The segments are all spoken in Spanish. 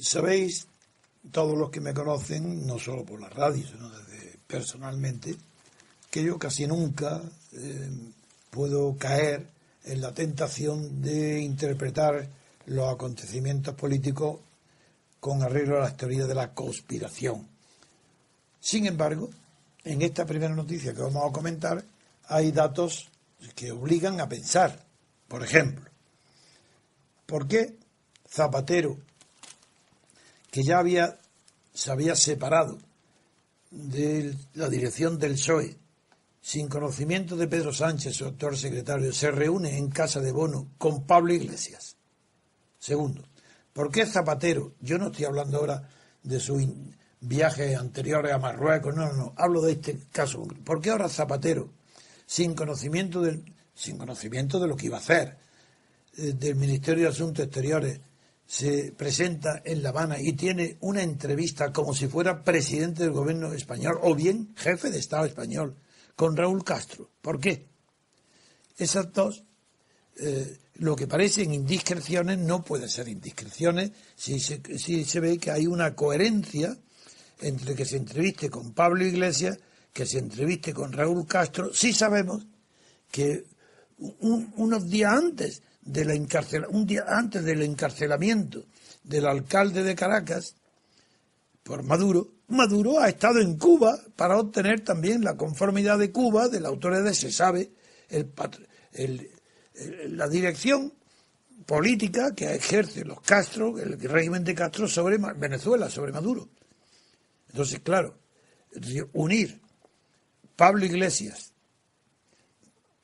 Sabéis, todos los que me conocen, no solo por la radio, sino desde personalmente, que yo casi nunca puedo caer en la tentación de interpretar los acontecimientos políticos con arreglo a las teorías de la conspiración. Sin embargo, en esta primera noticia que vamos a comentar, hay datos que obligan a pensar. Por ejemplo, ¿por qué Zapatero, que ya se había separado de la dirección del PSOE, sin conocimiento de Pedro Sánchez, su actual secretario, se reúne en casa de Bono con Pablo Iglesias? Segundo, ¿por qué Zapatero? Yo no estoy hablando ahora de sus viajes anteriores a Marruecos, no, hablo de este caso. ¿Por qué ahora Zapatero, sin conocimiento de lo que iba a hacer del Ministerio de Asuntos Exteriores, se presenta en La Habana y tiene una entrevista como si fuera presidente del gobierno español o bien jefe de Estado español con Raúl Castro? ¿Por qué? Esas dos, lo que parecen indiscreciones no pueden ser indiscreciones si se ve que hay una coherencia entre que se entreviste con Pablo Iglesias, que se entreviste con Raúl Castro. Sí sabemos que unos días antes un día antes del encarcelamiento del alcalde de Caracas por Maduro ha estado en Cuba para obtener también la conformidad de Cuba de la autoridad. Se sabe la dirección política que ejerce los Castro, el régimen de Castro sobre Venezuela, sobre Maduro. Entonces, claro, unir Pablo Iglesias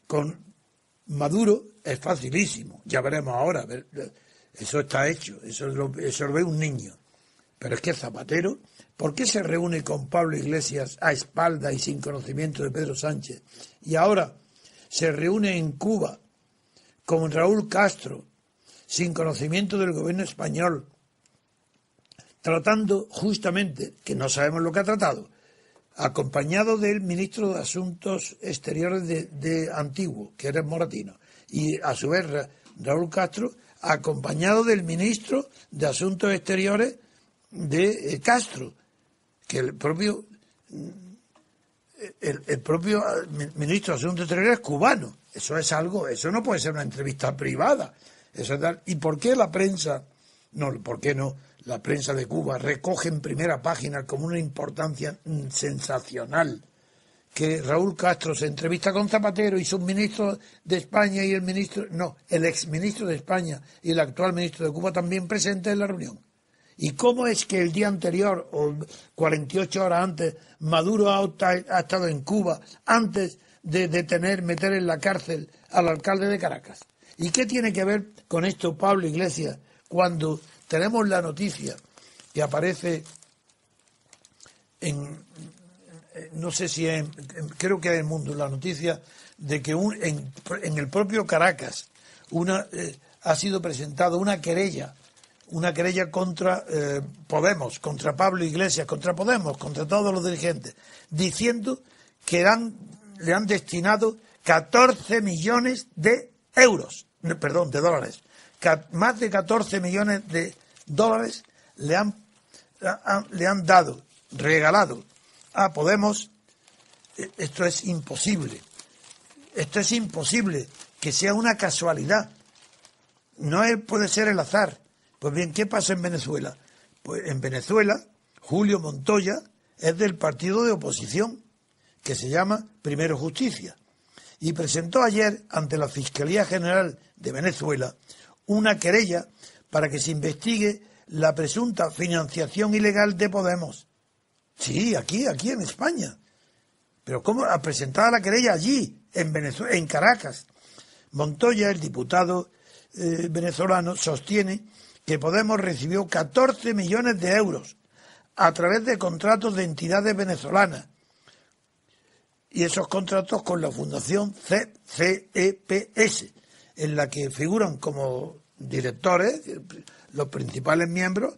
con Maduro es facilísimo. Ya veremos ahora. Eso está hecho. Eso lo ve un niño. Pero es que Zapatero, ¿por qué se reúne con Pablo Iglesias a espaldas y sin conocimiento de Pedro Sánchez? Y ahora se reúne en Cuba con Raúl Castro, sin conocimiento del gobierno español, tratando justamente, que no sabemos lo que ha tratado, acompañado del ministro de Asuntos Exteriores de antiguo, que era Moratino, y a su vez Raúl Castro, acompañado del ministro de Asuntos Exteriores de Castro, que el propio ministro de Asuntos Exteriores es cubano. Eso es algo, eso no puede ser una entrevista privada. Eso es tal. ¿Y por qué la prensa, por qué no la prensa de Cuba recoge en primera página como una importancia sensacional que Raúl Castro se entrevista con Zapatero y sus ministros de España y el exministro de España y el actual ministro de Cuba también presentes en la reunión? ¿Y cómo es que el día anterior o 48 horas antes Maduro ha estado en Cuba antes de meter en la cárcel al alcalde de Caracas? ¿Y qué tiene que ver con esto Pablo Iglesias cuando tenemos la noticia que aparece no sé si creo que es El Mundo, la noticia de que en el propio Caracas ha sido presentada una querella contra Podemos, contra Pablo Iglesias, contra Podemos, contra todos los dirigentes, diciendo que le han destinado 14 millones de dólares. Más de 14 millones de dólares le han dado, regalado a Podemos. Esto es imposible que sea una casualidad, puede ser el azar. Pues bien, ¿qué pasa en Venezuela? Pues en Venezuela Julio Montoya es del partido de oposición que se llama Primero Justicia y presentó ayer ante la Fiscalía General de Venezuela una querella para que se investigue la presunta financiación ilegal de Podemos. Sí, aquí en España. Pero ¿cómo ha presentado la querella allí, en Venezuela, en Caracas? Montoya, el diputado venezolano, sostiene que Podemos recibió 14 millones de euros a través de contratos de entidades venezolanas. Y esos contratos con la Fundación CEPS, en la que figuran como directores los principales miembros,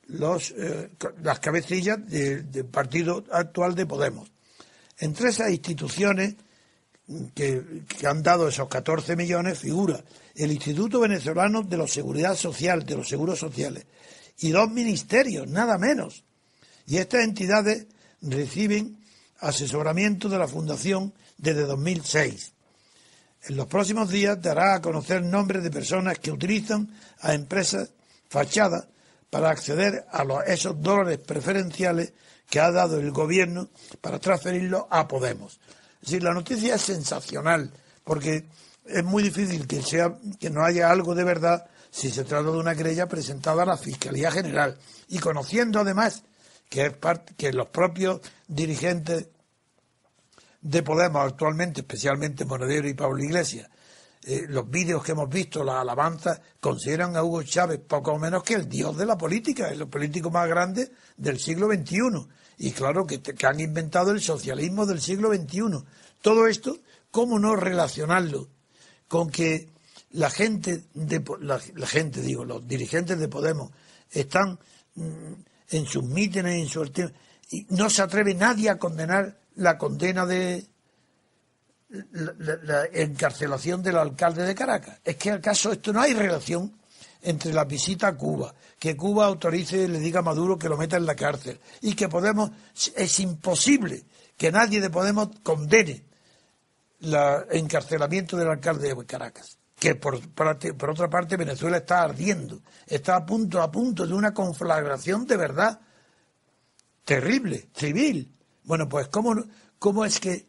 las cabecillas del partido actual de Podemos. Entre esas instituciones que han dado esos 14 millones figura el Instituto Venezolano de la Seguridad Social, de los Seguros Sociales, y 2 ministerios, nada menos. Y estas entidades reciben asesoramiento de la Fundación desde 2006. En los próximos días dará a conocer nombres de personas que utilizan a empresas fachadas para acceder a esos dólares preferenciales que ha dado el gobierno para transferirlos a Podemos. Es decir, la noticia es sensacional, porque es muy difícil que no haya algo de verdad si se trata de una querella presentada a la Fiscalía General. Y conociendo además que los propios dirigentes de Podemos actualmente, especialmente Monedero y Pablo Iglesias, los vídeos que hemos visto, las alabanzas, consideran a Hugo Chávez poco menos que el dios de la política, el político más grande del siglo XXI. Y claro que han inventado el socialismo del siglo XXI. Todo esto, ¿cómo no relacionarlo con que los dirigentes de Podemos están en sus mítines, en sus y no se atreve nadie a condenar la condena de la encarcelación del alcalde de Caracas? ¿Es que acaso esto no hay relación entre la visita a Cuba, que Cuba autorice y le diga a Maduro que lo meta en la cárcel, y que Podemos, es imposible que nadie de Podemos condene el encarcelamiento del alcalde de Caracas? Que por otra parte Venezuela está ardiendo, está a punto de una conflagración de verdad terrible, civil. Bueno, pues ¿cómo es que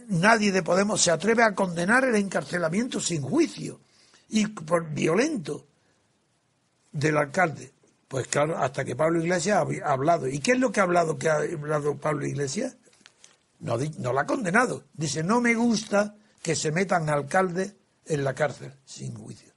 nadie de Podemos se atreve a condenar el encarcelamiento sin juicio y por violento del alcalde? Pues claro, hasta que Pablo Iglesias ha hablado. ¿Y qué es lo que ha hablado Pablo Iglesias? No la ha condenado. Dice, no me gusta que se metan alcaldes en la cárcel sin juicio.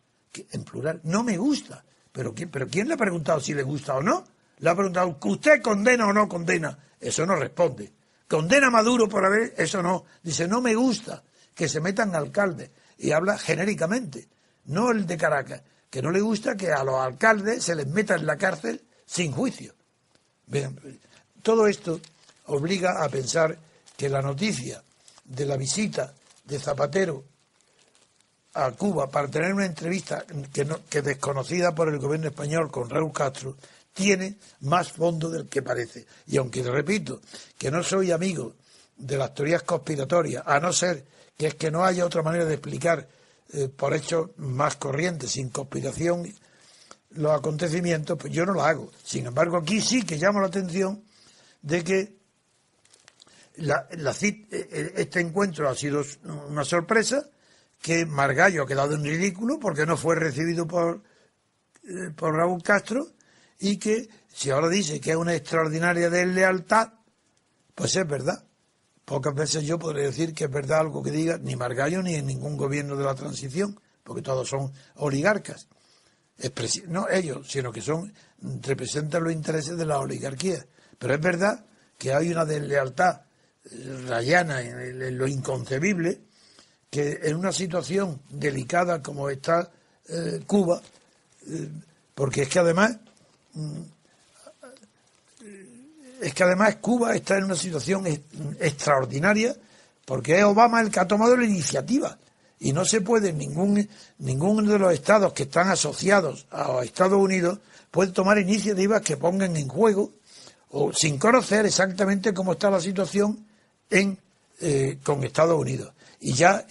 En plural, no me gusta. ¿Pero quién le ha preguntado si le gusta o no? Le ha preguntado, ¿usted condena o no condena? Eso no responde. ¿Condena a Maduro por haber...? Eso no. Dice, no me gusta que se metan alcaldes. Y habla genéricamente. No el de Caracas. Que no le gusta que a los alcaldes se les meta en la cárcel sin juicio. Vean, todo esto obliga a pensar que la noticia de la visita de Zapatero a Cuba para tener una entrevista que desconocida por el gobierno español con Raúl Castro tiene más fondo del que parece. Y aunque repito que no soy amigo de las teorías conspiratorias, a no ser que es que no haya otra manera de explicar por hechos más corrientes, sin conspiración, los acontecimientos, pues yo no lo hago. Sin embargo, aquí sí que llamo la atención de que este encuentro ha sido una sorpresa, que Margallo ha quedado en ridículo porque no fue recibido por Raúl Castro, y que si ahora dice que es una extraordinaria deslealtad, pues es verdad. Pocas veces yo podré decir que es verdad algo que diga ni Margallo ni en ningún gobierno de la transición, porque todos son oligarcas. No ellos, sino que representan los intereses de la oligarquía. Pero es verdad que hay una deslealtad rayana en lo inconcebible, que en una situación delicada como está Cuba, porque es que además Cuba está en una situación extraordinaria, porque es Obama el que ha tomado la iniciativa, y no se puede, ninguno de los estados que están asociados a Estados Unidos puede tomar iniciativas que pongan en juego, o sin conocer exactamente cómo está la situación con Estados Unidos. Y ya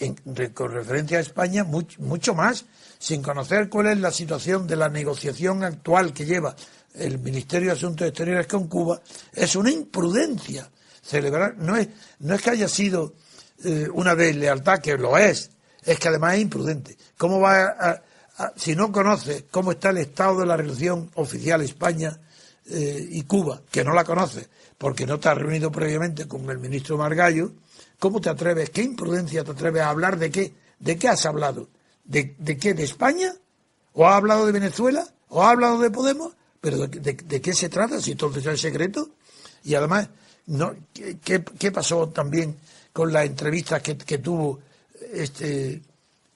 con referencia a España, mucho más, sin conocer cuál es la situación de la negociación actual que lleva el Ministerio de Asuntos Exteriores con Cuba. Es una imprudencia celebrar. No es que haya sido una deslealtad, que lo es que además es imprudente. ¿Cómo va si no conoce cómo está el estado de la relación oficial España y Cuba, que no la conoce porque no te has reunido previamente con el ministro Margallo? ¿Cómo te atreves? ¿Qué imprudencia te atreves a hablar de qué? ¿De qué has hablado? ¿De qué? ¿De España? ¿O has hablado de Venezuela? ¿O has hablado de Podemos? ¿Pero de qué se trata si todo eso es secreto? Y además, ¿qué pasó también con las entrevistas que tuvo este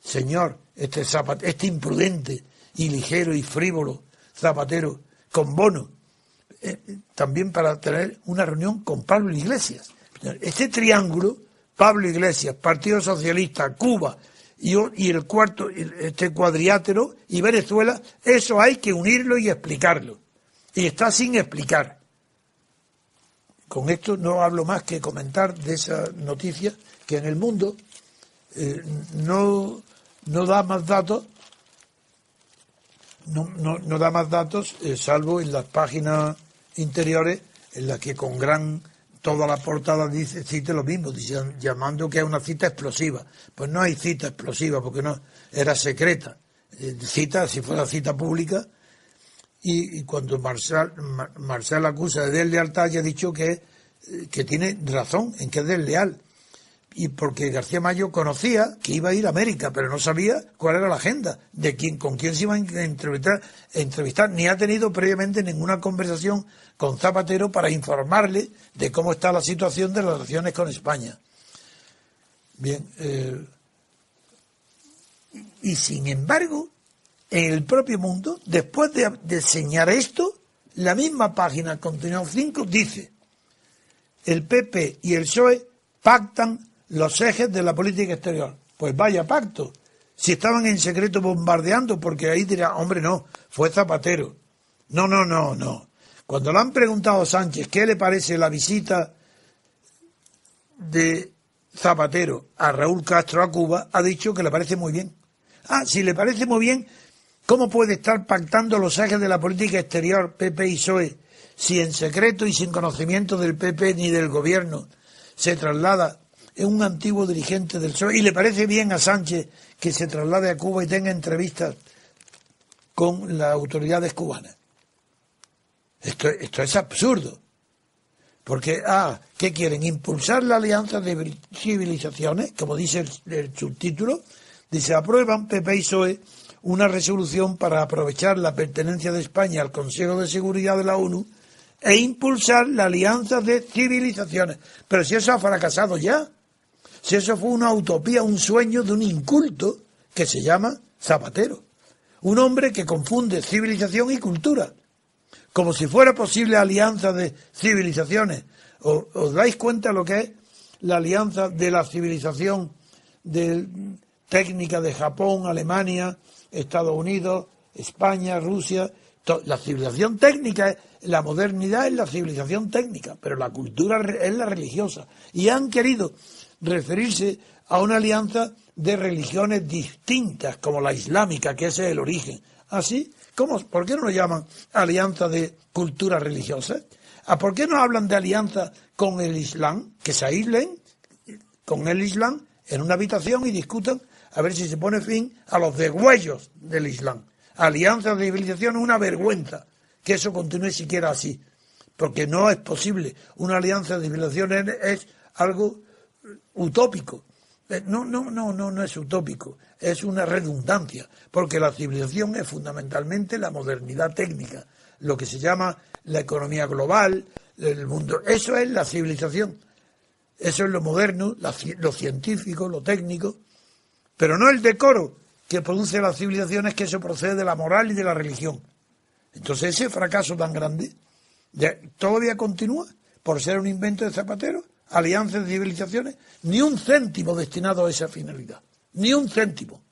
señor, este imprudente y ligero y frívolo Zapatero con Bono? También para tener una reunión con Pablo Iglesias. Este triángulo, Pablo Iglesias, Partido Socialista, Cuba y el cuarto, este cuadrilátero, y Venezuela, eso hay que unirlo y explicarlo. y está sin explicar. Con esto no hablo más que comentar de esa noticia que en el mundo no da más datos, no da más datos, salvo en las páginas interiores en las que con toda la portada cite lo mismo, llamando que es una cita explosiva. Pues no hay cita explosiva porque no era secreta. Cita, si fuera cita pública, y cuando Marcel acusa de deslealtad, ya ha dicho que tiene razón en que es desleal. Y porque García Mayo conocía que iba a ir a América, pero no sabía cuál era la agenda, con quién se iba a entrevistar, ni ha tenido previamente ninguna conversación con Zapatero para informarle de cómo está la situación de las relaciones con España. Bien, y sin embargo, en el propio Mundo, después de señalar esto, la misma página, continuación 5, dice: el PP y el PSOE pactan los ejes de la política exterior. Pues vaya pacto. Si estaban en secreto bombardeando, porque ahí dirá, hombre, no, fue Zapatero. No. Cuando le han preguntado a Sánchez qué le parece la visita de Zapatero a Raúl Castro a Cuba, ha dicho que le parece muy bien. Si le parece muy bien, ¿cómo puede estar pactando los ejes de la política exterior PP y PSOE si en secreto y sin conocimiento del PP ni del gobierno se traslada en un antiguo dirigente del PSOE? Y le parece bien a Sánchez que se traslade a Cuba y tenga entrevistas con las autoridades cubanas. Esto es absurdo. Porque, ¿qué quieren? Impulsar la alianza de civilizaciones, como dice el subtítulo. Dice: aprueban PP y PSOE una resolución para aprovechar la pertenencia de España al Consejo de Seguridad de la ONU e impulsar la alianza de civilizaciones. Pero si eso ha fracasado ya, si eso fue una utopía, un sueño de un inculto que se llama Zapatero, un hombre que confunde civilización y cultura, como si fuera posible alianza de civilizaciones. ¿Os dais cuenta lo que es la alianza de la civilización técnica de Japón, Alemania, Estados Unidos, España, Rusia? La civilización técnica, la modernidad es la civilización técnica, pero la cultura es la religiosa. Y han querido referirse a una alianza de religiones distintas, como la islámica, que ese es el origen. ¿Así? ¿Por qué no lo llaman alianza de culturas religiosas? ¿Por qué no hablan de alianza con el Islam? Que se aíslen con el Islam en una habitación y discutan a ver si se pone fin a los degüellos del Islam. Alianza de civilización es una vergüenza que eso continúe siquiera así, porque no es posible. Una alianza de civilización es algo utópico. No es utópico, es una redundancia, porque la civilización es fundamentalmente la modernidad técnica, lo que se llama la economía global, el mundo. Eso es la civilización, eso es lo moderno, lo científico, lo técnico, pero no el decoro que produce las civilizaciones, que eso procede de la moral y de la religión. Entonces ese fracaso tan grande todavía continúa por ser un invento de Zapatero. Alianzas de civilizaciones, ni un céntimo destinado a esa finalidad, ni un céntimo.